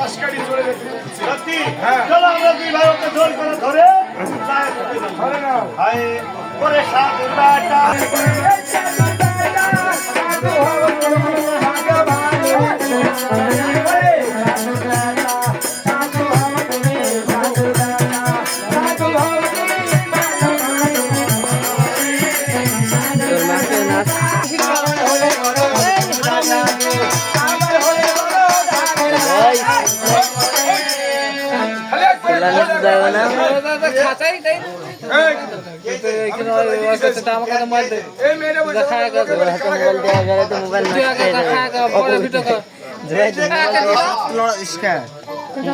পাশ কাটি চলে যেতে সত্যি হ্যাঁ। চলো আমরা দুই ভাই ওকে জোর করে ধরে ধরে নাও হায় করে সাধু বেটা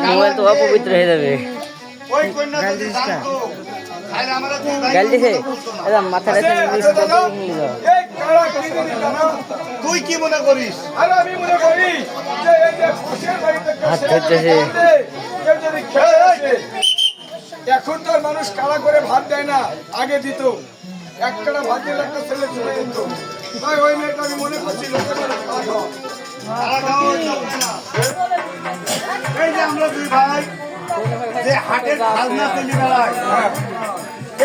মোবাইল তো অপবিত্র হয়ে যাবে। ওই কন্যা যদি জানতো তাহলে আমরা দুই ভাই গাল দিছে মাথাটা তুই কি মনে করিস? আরে আমি মনে করি যে এই যে পাশের বাড়িতে হাত ধরতেছে। কেউ যদি খেয়ে আসে, এখন তো আর মানুষ কালা করে ভাত দেয় না, আগে দিত একটা ভাত দিলে একটা ছেলে চলে যেত। তাই ওই মেয়েটা আমি মনে করছি লোকের মনে খাওয়া খাওয়া। তারা খাওয়া চলবে না। এই যে আমরা দুই ভাই যে হাটের খাজনা তুলি বেড়াই,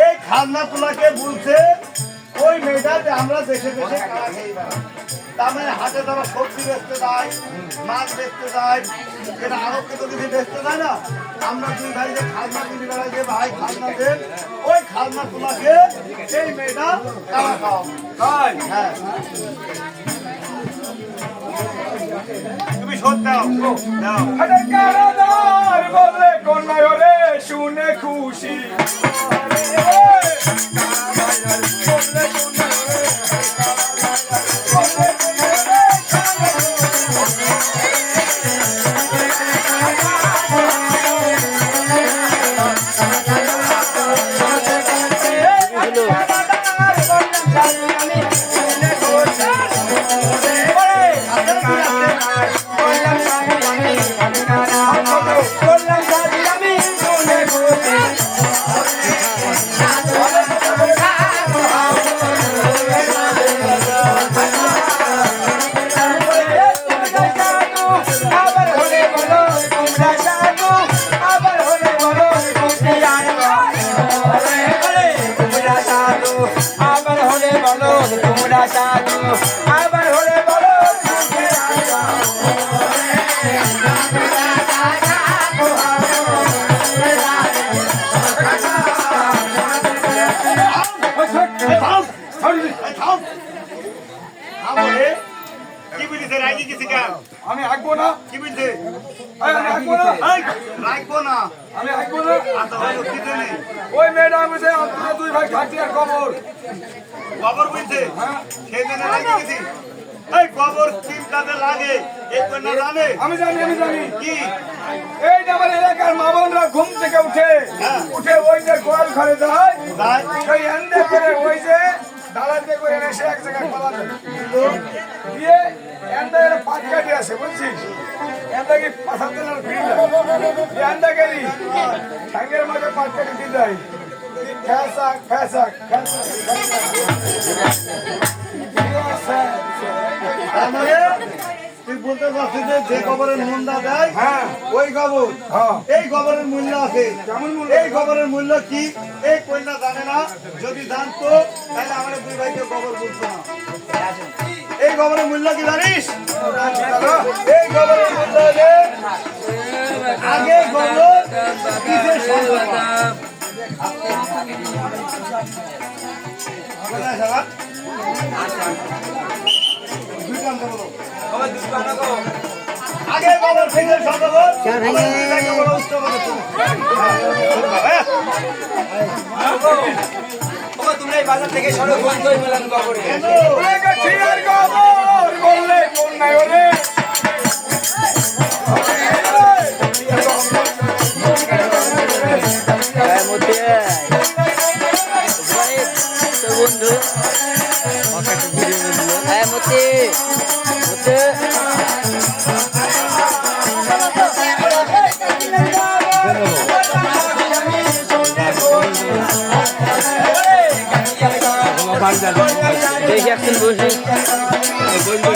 এই খাজনা তোলাকে বলছে ওই মেয়েটা যে আমরা দেশে দেশে কারা খেয়ে বেড়াই। তার মানে হাটে তারা সবজি বেচতে যায়, মাছ বেচতে যায়, এটা আরবকে তো কিছু বেচতে যায় না। আমরা দুই ভাই যে খাজনা তুলি বেড়াই, যে ভাই খাজনা দেন, ওই খাজনা তোলাকে এই মেয়েটা কারা খাওয়া। তাই হ্যাঁ, তুমি শোধ দাও, দাও। আরে কারাদার বলে কন্যা রে শুনে খুশি। আবার হলে বলো তোমরা সাধু, আবার হলে বলো কি বুঝিস রাজি কিছু কেন? আমি হাঁকবো না, কি বুঝছে? আমি হাঁকবো না, রাখবো না। আমি হাঁকবো না। আচ্ছা হলো কি জানি? ওই মেয়েটা বলছে আপনারা দুই ভাই খাচ্ছি আর খবর। গোবর বুঝছে? হ্যাঁ সেই জন্য রাজি গেছি। এই গোবর চিন্তাতে লাগে এই কন্যা জানে আমি জানি, আমি জানি। কি? এই যে আমার এলাকার মা বোনরা ঘুম থেকে উঠে উঠে ওই যে গোয়াল ঘরে যায়, তাই? সেই এন্ডে করে ওই যে দালালকে করে এসে এক জায়গায় পালা দেয়। দিয়ে এন্ডা এর পাট কাটি আছে বুঝছিস, এন্ডা কি পাঠাতে না ভিড় এন্ডা গেলি সাঙ্গের মাঝে পাট কাটি দিয়ে দেয়। ফ্যাসাক ফ্যাসাক তুই বলতে পারছিস যে গোবরের মূল্য দেয়, হ্যাঁ ওই গোবর, হ্যাঁ এই গোবরের মূল্য আছে। কেমন মূল্য? এই গোবরের মূল্য কি এই কন্যা জানে না। যদি জানতো তাহলে আমাদের দুই ভাইকে গোবর বলতো না। এই গোবরের মূল্য কি জানিস? এই গোবরের মূল্য হলে আগে গোবর কিসের সন্তান? আগে গোবর কিসের সন্তান? তোমরা এই বাজার থেকে সড়ক বন্ধ হয়ে গেলাম খবরে চিয়ার খবর বললে কোন নাই ওরে বন্ধু মতে দেখি একদিন বসে বলবো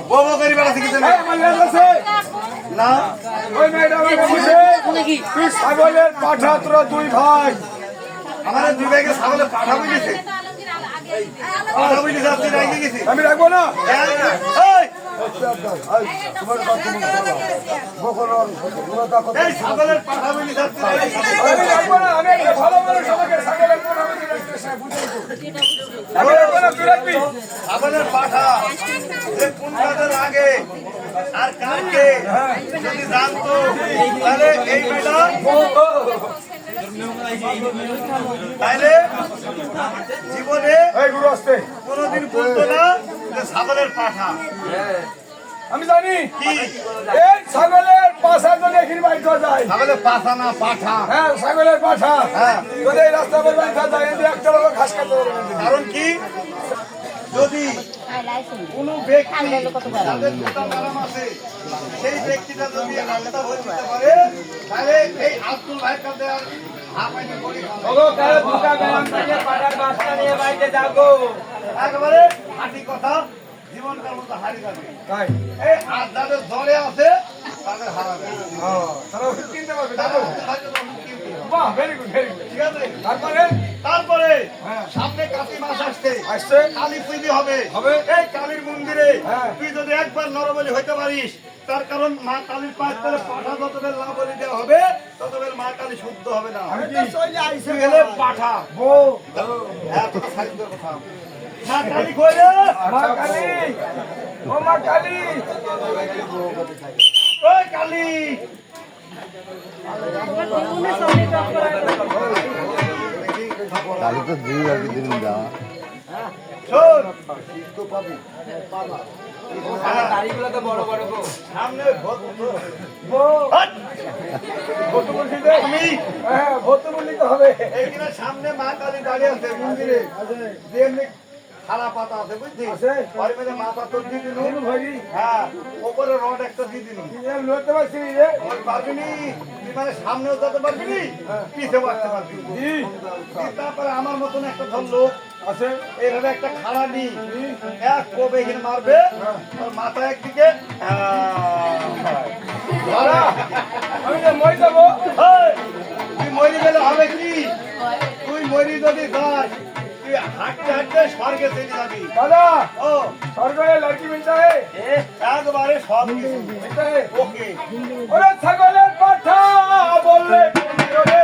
বউ করি বেড়া শিখেছে না আমার লেজ আছে না ওই মেয়েটা আমাকে বলছে তুই ছাগলের পাঠা তোরা দুই ভাই আমাদের দুই ভাইকে ছাগলে পাঠা বুঝেছে পাঠা বুঝেছে আপনি রেখে গেছি আমি রাখবো না এই ছাগলের পাঠা বুঝেছে আপনি আমি রাখবো না আমি একটা ভালো মানুষ আমাকে ছাগলের পাঠা বলে রাখতে সে বুঝাই তো। আমি রাখবো না তুই রাখবি ছাগলের পাঠা যে কোন কাজে লাগে আর কাকে যদি জানতো তাহলে এই মেয়েটা তাহলে জীবনে এই গুরু আসতে কোনোদিন বলতো না যে ছাগলের পাঠা আমি জানি কি এই ছাগলের পাশা যদি এখানে বাইর করা যায় ছাগলের পাঠা না পাঠা হ্যাঁ ছাগলের পাঠা হ্যাঁ। যদি এই রাস্তা বের বাইর করা যায় এতে একটা লোক ঘাস কাটতে পারবে না। কারণ কি যদি কোন ব্যক্তি যাদের দুটা ম্যাডাম আছে সেই ব্যক্তিটা যদি রাস্তা হয়ে যেতে পারে তাহলে এই আব্দুল ভাইয়ের কাছে আর হাঁপাইতে করি একেবারে হাঁটি কথা জীবনকার মতো হারি যাবে তাই এই আর যাদের জ্বরে আছে তাদের হারাবে তারা ওষুধ কিনতে পারবে তাদের দাদু হয়তো তখন কিনতে হবে। বাহ ভেরি গুড ভেরি গুড ঠিক আছে তারপরে তারপরে হ্যাঁ। সামনে কালী মাস আসছে আসছে কালী পুজো হবে হবে। এই কালীর মন্দিরে হ্যাঁ। তুই যদি একবার নরবলি হইতে পারিস তার কারণ মা কালীর পাশ করে পাঠা যতবের না বলি দেওয়া হবে ততবের মা কালী শুদ্ধ হবে না আমি কি তুই গেলে পাঠা বউ হ্যাঁ তোর সাহিত্যের কথা মা কালী কইলে মা কালী ও মা কালী ওই কালী কালি তো দুই আগে দিন যা শোন দাড়িগুলো তো বড় বড় গো। সামনে বউ হট! ভর্তি বলছি যে আমি হ্যাঁ ভর্তি বললি তো হবে এইখানে সামনে মা কালী দাঁড়িয়ে আছে মন্দিরে যে এমনি খালা পাতা আছে বুঝছিস আছে। ওর মধ্যে মাথা তোর দিয়ে দিল কোন ভাই হ্যাঁ ওপরে রড একটা দিয়ে দিল লড়তে পারছি রে ওই পারবিনি তুই মানে সামনেও যেতে পারবি পিছেও আসতে পারবি জি তারপরে আমার মতন একটা ধর লোক আছে এইভাবে একটা খাড়া নি এক কোবে এখানে মারবে ওর মাথা একদিকে দাদা আমি যে মই যাবো এই, তুই মরি গেলে হবে কি তুই মরি যদি যাস তুই হাঁটতে হাঁটতে স্বর্গে চলে যাবি দাদা ও সরকারে লড়কি মিলতা হে একবারে সব কিছু মিলতা হে ওকে ওরে ছাগলের পাঠা বললে ওরে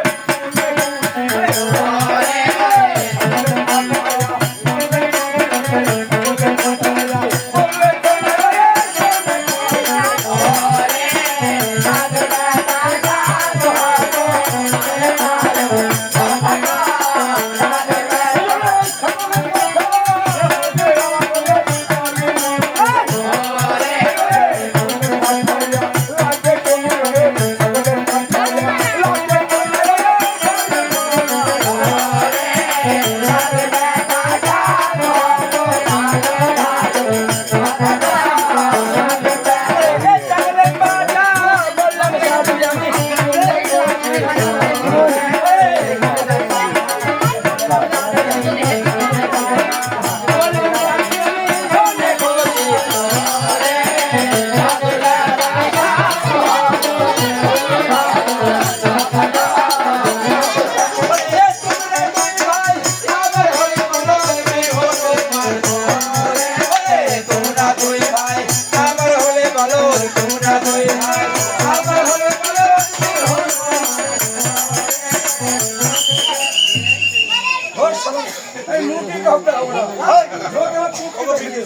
এই মুখে কাউকে হবে না এই লোকে আমার মুখ খবর দিতে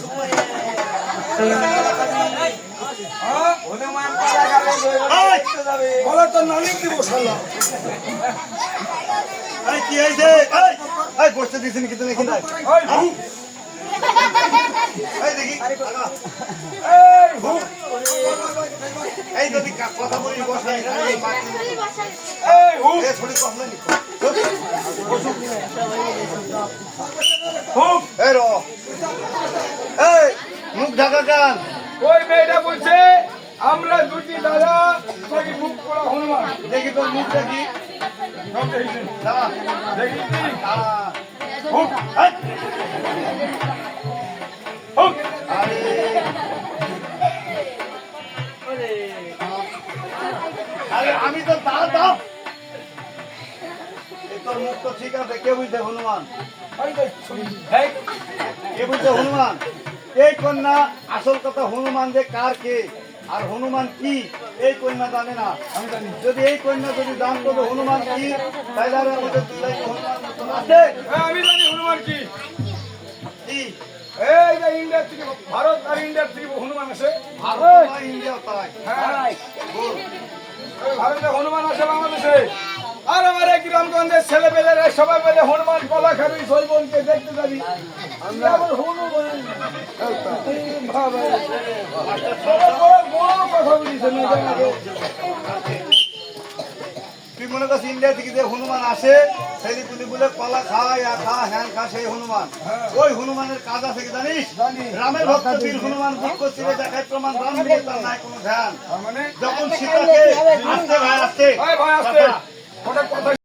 হ্যাঁ হনুমান পালা গেলে এই, যাবে। বলা তো নালি দিব শালা এই কি হয়েছে এই বসতে দিছেন কিন্তু নাকি না ওই এই দেখি টাকা। এই হুক এই যদি কথা বলি বসাই এই মাটি এই হুক এ ছড়ি কথা নেই হুক এই র এই মুখ ঢাকা কান ওই মেয়েটা বলছে আমরা দুটি দাদা নাকি মুখ করা হনুমান দেখি তোর মুখ দেখি সব দেখিস দাঁড়া দেখিস দাঁড়া হুক এই, হুক আরে আরে আমি তো দাঁড়া দাও এই তোর মুখ তো ঠিক আছে কে বুঝতে হনুমান এই কে বুঝতে হনুমান এই কন্যা আসল কথা হনুমান যে কার কে আর হনুমান কি এই কন্যা জানে না আমি জানি যদি এই কন্যা যদি জানতো যে হনুমান কি তাহলে আর আমাদের দুলাই হনুমান মতন আছে হ্যাঁ আমি জানি হনুমান কি কি এই যে ইন্ডিয়ার থেকে ভারত আর ইন্ডিয়ার থেকে হনুমান আছে ভারত বা ইন্ডিয়া তাই হ্যাঁ ওই ভারতে হনুমান আছে বাংলাদেশে আর আমার এই গ্রামগঞ্জের ছেলে পেলেরা সবাই মিলে হনুমান কলা খাবি সৈবনকে দেখতে যাবি আমরা আবার হনুমান বাবা, বড় বড় কথা বলিস তুই মনে করছিস ইন্ডিয়া থেকে যে হনুমান আসে সেই পুলি বলে কলা খায় আর খা হ্যান খা সেই হনুমান ওই হনুমানের কাজ আছে কি জানিস জানি। রামের ভক্ত বীর হনুমান দুঃখ তীরে দেখায় প্রমাণ রাম দিয়ে তার নাই কোনো ধ্যান মানে যখন সীতাকে আসতে ভাই আসতে ভাই আসতে ওটা কথা